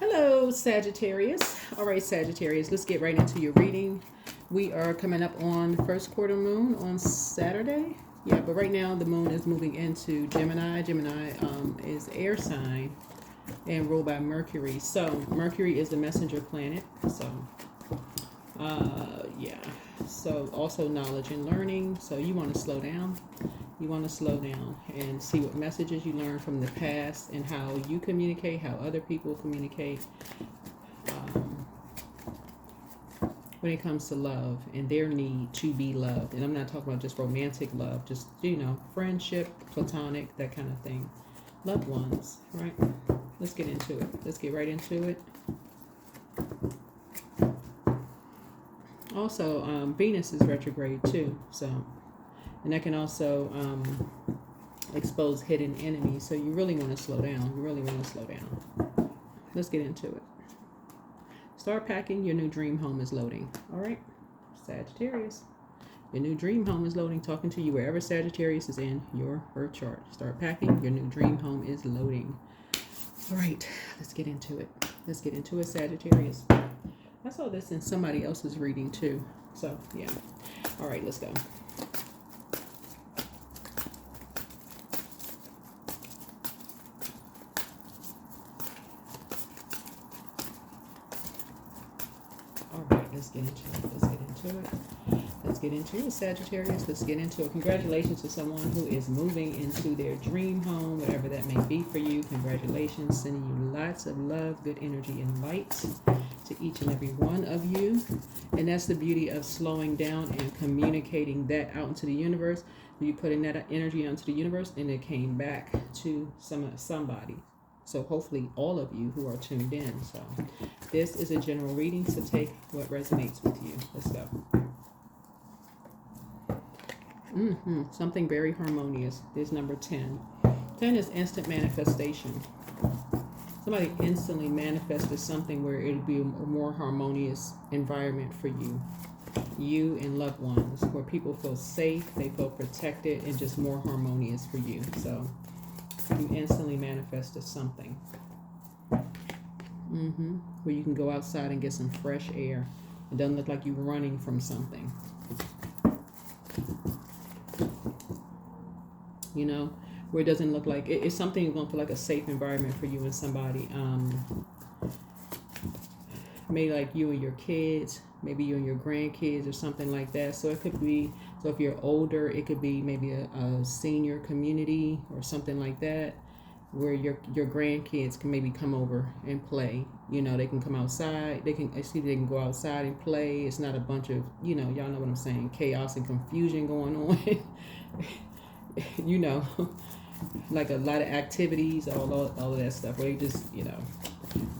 Hello, Sagittarius. All right, Sagittarius, let's get right into your reading. We are coming up on the first quarter moon on Saturday. Yeah, but right now the moon is moving into Gemini. Gemini is air sign and ruled by Mercury. So Mercury is the messenger planet. So, yeah. So also knowledge and learning. So you want to slow down. You want to slow down and see what messages you learned from the past and how you communicate, how other people communicate um, when it comes to love and their need to be loved. And I'm not talking about just romantic love, just, friendship, platonic, that kind of thing. Loved ones, right? Let's get into it. Let's get right into it. Also, Venus is retrograde too, so. And that can also expose hidden enemies. So you really want to slow down. You really want to slow down. Let's get into it. Start packing. Your new dream home is loading. All right, Sagittarius. Your new dream home is loading. Talking to you wherever Sagittarius is in your birth chart. Start packing. Your new dream home is loading. All right, let's get into it. Let's get into it, Sagittarius. I saw this in somebody else's reading too. So, yeah. All right, let's go. Let's get into it. Let's get into it. Let's get into it, Sagittarius. Let's get into it. Congratulations to someone who is moving into their dream home, whatever that may be for you. Congratulations. Sending you lots of love, good energy, and light to each and every one of you. And that's the beauty of slowing down and communicating that out into the universe. You putting that energy out into the universe, and it came back to somebody. So hopefully all of you who are tuned in. So this is a general reading, so take what resonates with you. Let's go. Something very harmonious. There's number 10. 10 is instant manifestation. Somebody instantly manifested something where it'll be a more harmonious environment for you. You and loved ones, where people feel safe, they feel protected, and just more harmonious for you. So you instantly manifested something. Where you can go outside and get some fresh air. It doesn't look like you're running from something. Where it doesn't look like it's something you're going to feel like a safe environment for you and somebody. Maybe like you and your kids, maybe you and your grandkids or something like that. So it could be, so if you're older, it could be maybe a senior community or something like that, where your grandkids can maybe come over and play. They can come outside. They can go outside and play. It's not a bunch of, y'all know what I'm saying, chaos and confusion going on. Like a lot of activities, all of that stuff, where you just,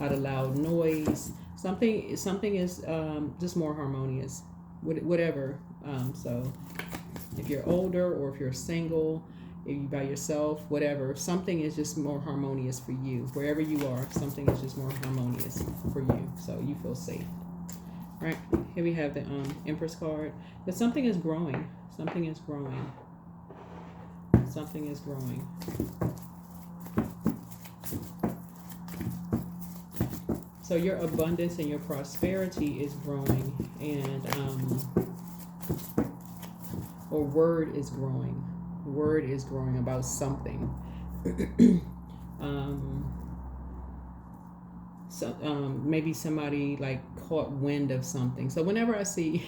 out of loud noise. Something is just more harmonious, whatever. So if you're older or if you're single, if you're by yourself, whatever, something is just more harmonious for you. Wherever you are, something is just more harmonious for you. So you feel safe. Right, here we have the Empress card. But something is growing. Something is growing. Something is growing. So your abundance and your prosperity is growing, and or word is growing. Word is growing about something. Maybe somebody like caught wind of something. So whenever I see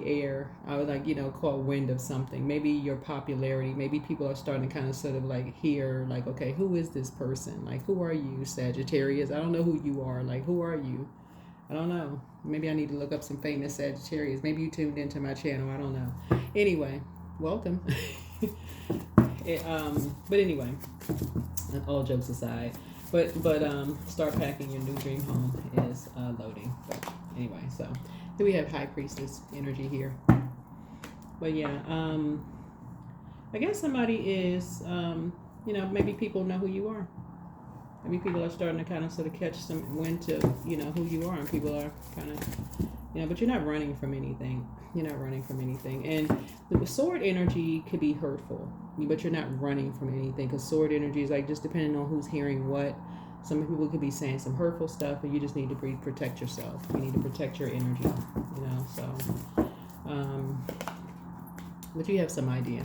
air, I was like, caught wind of something. Maybe your popularity, maybe people are starting to kind of sort of like hear, like, okay, who is this person? Like, who are you, Sagittarius? I don't know who you are. Like, who are you? I don't know. Maybe I need to look up some famous Sagittarius. Maybe you tuned into my channel. I don't know. Anyway, welcome. But anyway, all jokes aside, but start packing. Your new dream home is loading. But anyway, so here we have High Priestess energy here. But yeah, I guess somebody is, maybe people know who you are. Maybe people are starting to kind of sort of catch some wind to, you know, who you are, and people are kind of, you know, but you're not running from anything. You're not running from anything. And the sword energy could be hurtful, but you're not running from anything, because sword energy is like just depending on who's hearing what. Some people could be saying some hurtful stuff, and you just need to protect yourself. You need to protect your energy, you know, so, but you have some idea.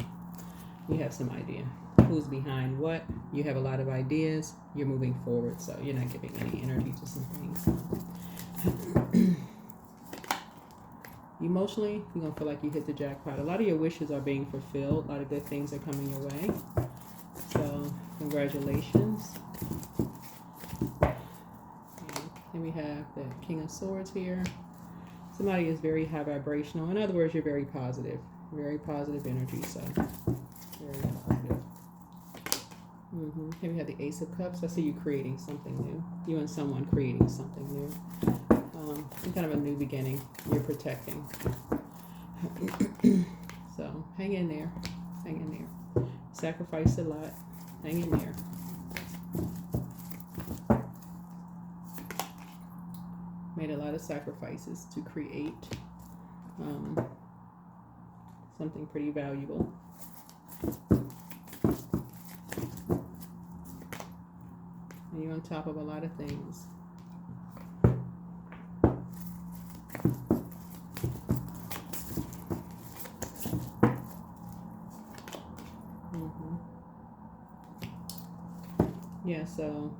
You have some idea. Who's behind what. You have a lot of ideas. You're moving forward, so you're not giving any energy to some things. Emotionally, you're going to feel like you hit the jackpot. A lot of your wishes are being fulfilled. A lot of good things are coming your way. So, congratulations. And we have the King of Swords here. Somebody is very high vibrational. In other words, you're very positive. Very positive energy, so very positive. Here we have the Ace of Cups. I see you creating something new. You and someone creating something new. Some kind of a new beginning. You're protecting. So hang in there. Hang in there. Sacrifice a lot. Hang in there. Made a lot of sacrifices to create something pretty valuable. And you're on top of a lot of things. Yeah, so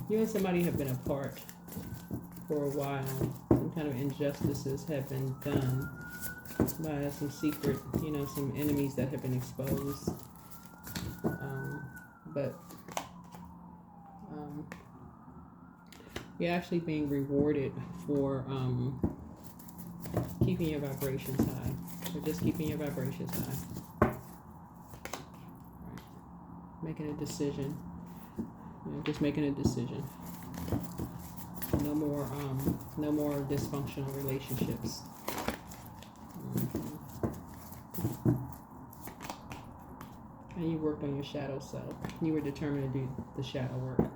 you and somebody have been apart for a while. Some kind of injustices have been done by some secret, you know, some enemies that have been exposed. But you're actually being rewarded for keeping your vibrations high. For just keeping your vibrations high. Right. Making a decision. You know, just making a decision. No more dysfunctional relationships. And you worked on your shadow self. You were determined to do the shadow work.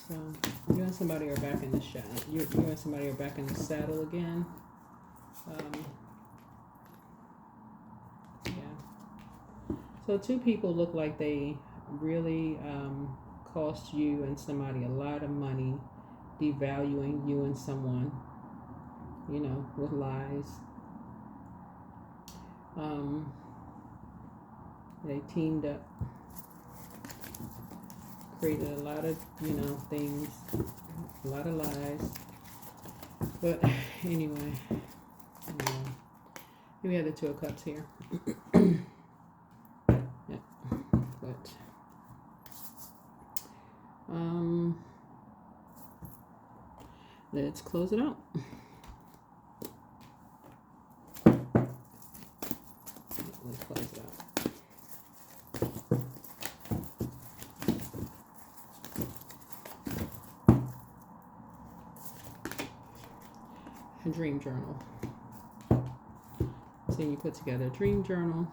So you and somebody are back in the shadow. You and somebody are back in the saddle again. So two people look like they really cost you and somebody a lot of money, devaluing you and someone, you know, with lies. They teamed up, created a lot of, you know, things, a lot of lies. But anyway, we have the Two of Cups here. Let's close it out. Let's close it out. A dream journal. So you put together a dream journal.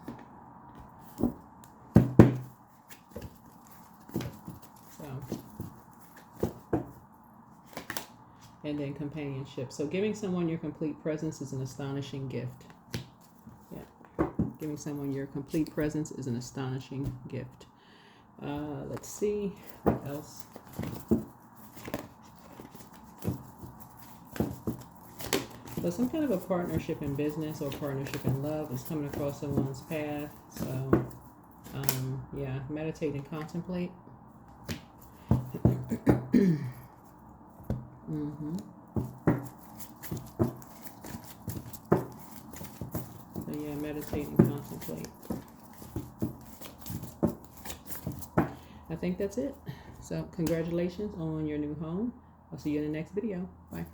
And then companionship. So giving someone your complete presence is an astonishing gift. Yeah. Giving someone your complete presence is an astonishing gift. Let's see what else. So some kind of a partnership in business or partnership in love is coming across someone's path. So yeah, meditate and contemplate. So yeah, meditate and contemplate. I think that's it. So congratulations on your new home. I'll see you in the next video. Bye.